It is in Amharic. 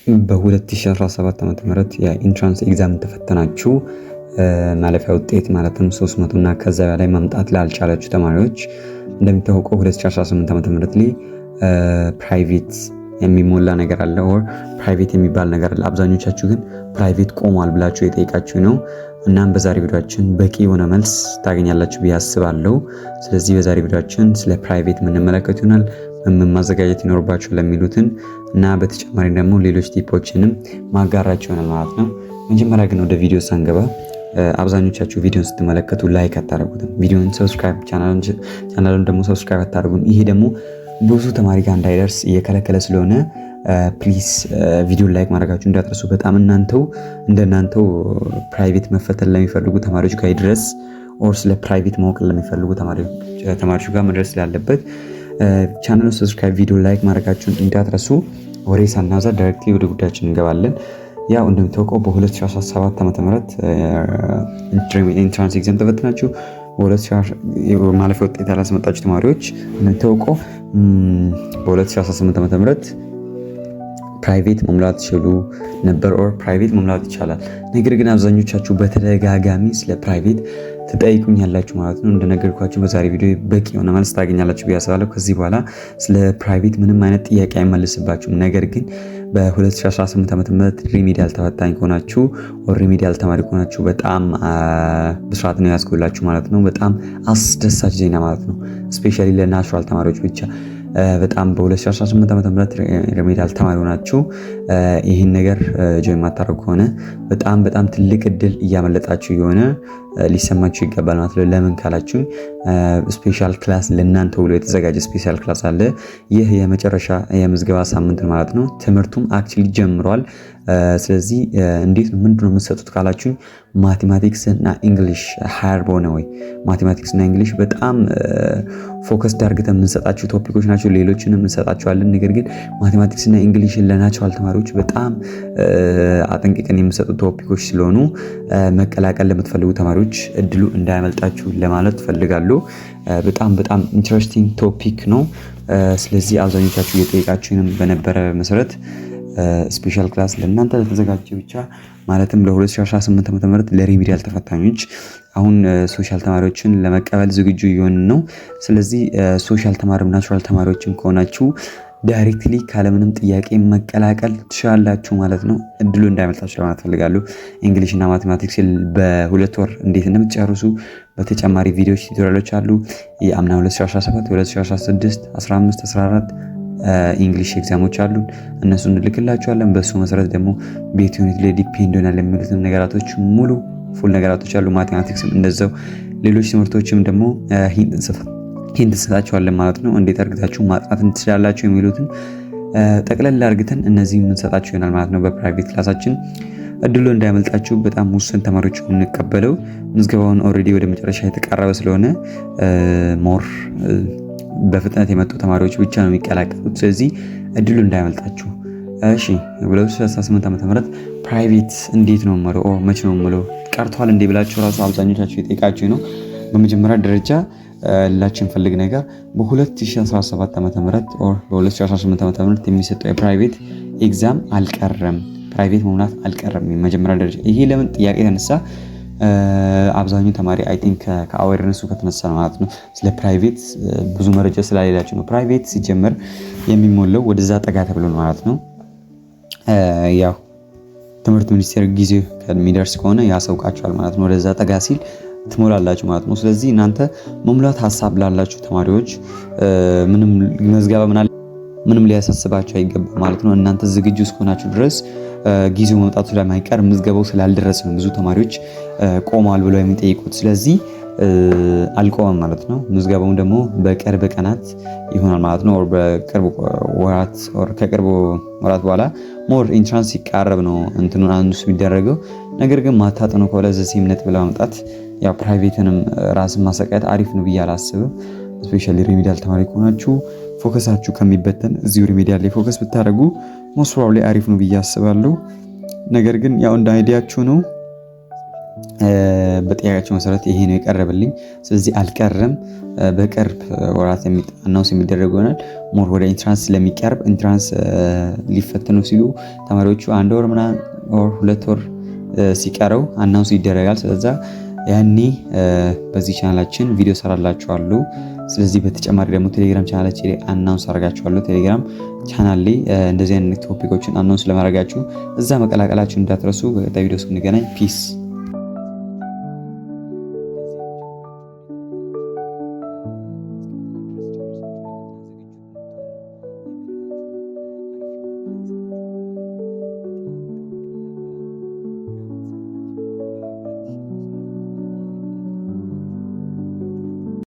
በ2017 ዓ.ም የኢንትራንስ ኤግዛም ተፈተናችሁ ማለፊያ ውጤት ማለትም 300 እና ከዛ በላይ ማምጣት ላልቻላችሁ ተማሪዎች እንደሚታወቀው 2018 ዓ.ም ላይ ፕራይቬት የሚሞላ ነገር አለ ኦር ፕራይቬት የሚባል ነገር አለ። አብዛኞቻችሁ ግን ፕራይቬት ቆሟል ብላችሁ የጠየቃችሁ ነው። እናም በዛሬ ቪዲዮአችን በቂ የሆነ መልስ ታገኛላችሁ ብዬ አስባለሁ። ስለዚህ በዛሬ ቪዲዮአችን ስለ ፕራይቬት የምንመለከት ይሆናል። ምን ማዘጋጀት ይኖርባችሁ ለሚሉትን እና በተጨማሪ ደግሞ ሌሎች ቲፖችንም ማጋራችሁ ይሆናል ማለት ነው። መጀመሪያ ግን ወደ ቪዲዮ ሳንገባ አብዛኞቻችሁ ቪዲዮን ስትመለከቱ ላይክ አታደርጉትም። ቪዲዮን ሰብስክራይብ ቻናሉን ደግሞ ሰብስክራይብ አታደርጉም። ይሄ ደግሞ ብዙ ተማሪ ጋር እንዳይደርስ እየከለከለ ስለሆነ ፕሊስ ቪዲዮ ላይክ ማድረጋችሁ እንዳትረሱ። በጣም እንደናንተው ፕራይቬት መፈተን ለሚፈልጉ ተማሪዎች ጋር ይድረስ። ኦር ስለ ፕራይቬት ማወቅ ለሚፈልጉ ተማሪዎች ጋር መድረስ ስላለበት ቻናሉን ሰብስክራይብ፣ ቪዲዮ ላይክ ማድረጋችሁን እንዳትረሱ። ወሬ ሳናዛ ዳይሬክትሊ ወደ ጉዳያችን እንገባለን። ያው እንደምታውቀው በ2017 ዓ.ም ኢንትራንስ ኤግዛም ተፈትናችሁ ማለፊያ ውጤት ያላስመጣችሁ ተማሪዎች እንደምታውቀው በ2018 ዓ.ም ፕራይቬት መሙላት ይችሉ ነበር ኦር ፕራይቬት መሙላት ይቻላል። ነገር ግን አብዛኞቻችሁ በተደጋጋሚ ስለ ፕራይቬት ትጠይቁኛላችሁ ማለት ነው። እንደነገርኳችሁ በዛሬ ቪዲዮ በቂ የሆነ መልስ ታገኛላችሁ ብዬ አስባለሁ። ከዚህ በኋላ ስለ ፕራይቬት ምንም አይነት ጥያቄ አይመልስባችሁም። ነገር ግን በ2018 ዓ.ም ሪሚዲያል ተፈታኝ ከሆናችሁ ኦር ሪሚዲያል ተማሪ ከሆናችሁ በጣም ብስራት ነው ያስጎላችሁ ማለት ነው። በጣም አስደሳች ዜና ማለት ነው። ስፔሻሊ ለናቹራል ተማሪዎች ብቻ በጣም በ2018 ዓ.ም ሪሚዲያል ተማሪ ሆናችሁ ይህን ነገር ጆይን ማታረጉ ከሆነ በጣም ትልቅ እድል እያመለጣችሁ የሆነ ሊሰማችሁ ይገባል ማለት ነው። ለምን ካላችሁ ስፔሻል ክላስ ለእናንተ ብሎ የተዘጋጀ ስፔሻል ክላስ አለ። ይህ የመጨረሻ የምዝገባ ሳምንት ማለት ነው። ትምህርቱም አክቹሊ ጀምሯል። ስለዚህ እንዴት ነው ምንድነው የምትሰጡት ካላችሁ ማቴማቲክስ እና እንግሊሽ ሃየር በሆነ ወይ ማቴማቲክስ እና እንግሊሽ በጣም ፎከስ አድርገን የምንሰጣቸው ቶፒኮች ናቸው። ሌሎችንም እንሰጣቸዋለን። ነገር ግን ማቴማቲክስ እና እንግሊሽን ለናቹራል ተማሪዎች በጣም አጠንቅቀን የምንሰጡት ቶፒኮች ስለሆኑ መቀላቀል ለምትፈልጉ ተማሪዎች እድሉ እንዳያመልጣችሁ ለማለት ፈልጋለሁ። በጣም ኢንትረስቲንግ ቶፒክ ነው። ስለዚህ አብዛኞቻችሁ እየጠየቃችሁንም በነበረ መሰረት ስፔሻል ክላስ ለእናንተ ለተዘጋጀ ብቻ ማለትም ለ2018 ዓ.ም ለሪሚዲያል ተፈታኞች አሁን ሶሻል ተማሪዎችን ለመቀበል ዝግጁ እየሆን ነው። ስለዚህ ሶሻል ተማሪም ናቹራል ተማሪዎችም ከሆናችሁ ዳይሬክትሊ ካለምንም ጥያቄ መቀላቀል ትችላላችሁ ማለት ነው። እድሉ እንዳይመልጣችሁ ለማለት ፈልጋለሁ። እንግሊሽ እና ማቴማቲክስ በ2 ወር እንዴት እንደምትጨርሱ በተጨማሪ ቪዲዮዎች ቱቶሪያሎች አሉ። የአምና 2017 2016 15 14 እንግሊሽ ኤግዛሞች አሉ። እነሱን እንልክላችኋለን። በሱ መሰረት ደግሞ ቤት ዩኒት ላይ ዲፔንድ ሆናል የሚሉትን ነገራቶች ሙሉ ፉል ነገራቶች አሉ። ማቴማቲክስም እንደዛው ሌሎች ትምህርቶችም ደግሞ ሂንት እንሰጣችኋለን ማለት ነው። እንዴት አድርጋችሁ ማጥናት ትችላላችሁ የሚሉትን ጠቅለል አድርገን እነዚህ የምንሰጣችሁ ይሆናል ማለት ነው በፕራይቬት ክላሳችን። እድሉ እንዳይመልጣችሁ። በጣም ውስን ተማሪዎች የምንቀበለው ምዝገባውን ኦልሬዲ ወደ መጨረሻ የተቃረበ ስለሆነ ሞር በፍጥነት የመጡ ተማሪዎች ብቻ ነው የሚቀላቀሉት። ስለዚህ እድሉ እንዳይመልጣችሁ። እሺ 2018 ዓ.ም ፕራይቬት እንዴት ነው ማለት ኦር መቼ ነው ማለት ቀርቷል እንዴ ብላችሁ ራሱ አብዛኞቻችሁ የጠየቃችሁ ነው። በመጀመሪያ ደረጃ ላችን ፈልግ ነገር በ2017 ዓ.ም ኦር በ2018 ዓ.ም የሚሰጠው የፕራይቬት ኤግዛም አልቀረም። ፕራይቬት መሙላት አልቀረም። መጀመሪያ ደረጃ ይሄ ለምን ጥያቄ ተነሳ? አብዛኛው ተማሪ አይ ቲንክ ከአዌርነሱ ከተነሳ ማለት ነው ስለ ፕራይቬት ብዙ መረጃ ስላሌላችሁ ነው። ፕራይቬት ሲጀመር የሚሞላው ወደዛ ጠጋ ተብሎ ነው ማለት ነው። ያው ትምህርት ሚኒስቴር ጊዜ ከሚደርስ ከሆነ ያሳውቃችኋል ማለት ነው። ወደዛ ጠጋ ሲል ትሞላላችሁ ማለት ነው። ስለዚህ እናንተ መሙላት ሐሳብ ላላችሁ ተማሪዎች ምንም መዝገባ ምንም ሊያሳስባችሁ አይገባም ማለት ነው። እናንተ ዝግጁ እስከሆናችሁ ድረስ ጊዜው መምጣቱ ስለማይቀር ምዝገባው ስላልደረሰ ነው ብዙ ተማሪዎች ቆመዋል ብለው የሚጠይቁት። ስለዚህ አልቆመም ማለት ነው። ምዝገባው ደግሞ በቅርብ ቀናት ይሆናል ማለት ነው። ኦር በቅርብ ወራት ኦር ከቅርብ ወራት በኋላ ሞር ኢንትራንስ ሲቃረብ ነው እንትኑን አንዱስ የሚደረገው። ነገር ግን ማታጠኑ ከሆነ ዘሴም ነጥብ ለማምጣት ያው ፕራይቬትንም ራስን ማሰቃየት አሪፍ ነው ብዬ አላስብም። ስፔሻሊ ሪሚዲያል ተማሪ ከሆናችሁ ፎከሳችሁ ከሚበተን እዚሁ ሪሚዲያል ላይ ፎከስ ብታደርጉ ሞስት ፕሮባብሊ አሪፍ ነው ብዬ አስባለሁ። ነገር ግን ያው እንደ አይዲያችሁ ነው። በጥያቄያቸው መሰረት ይሄ ነው የቀረበልኝ። ስለዚህ አልቀረም፣ በቅርብ ወራት አናውንስ የሚደረግ ይሆናል። ሞር ወደ ኢንትራንስ ስለሚቀርብ ኢንትራንስ ሊፈተኑ ሲሉ ተማሪዎቹ 1 ወር ምናምን 2 ወር ሲቀረው አናውንስ ይደረጋል። ስለዛ ያኔ በዚህ ቻናላችን ቪዲዮ ሰራላችኋለሁ። ስለዚህ በተጨማሪ ደግሞ ቴሌግራም ቻናላችን ላይ አናውንስ አደርጋችኋለሁ። ቴሌግራም ቻናል ላይ እንደዚህ አይነት ቶፒኮችን አናውንስ ለማድረጋችሁ እዛ መቀላቀላችሁ እንዳትረሱ። በቀጣይ ቪዲዮ እስክንገናኝ ፒስ።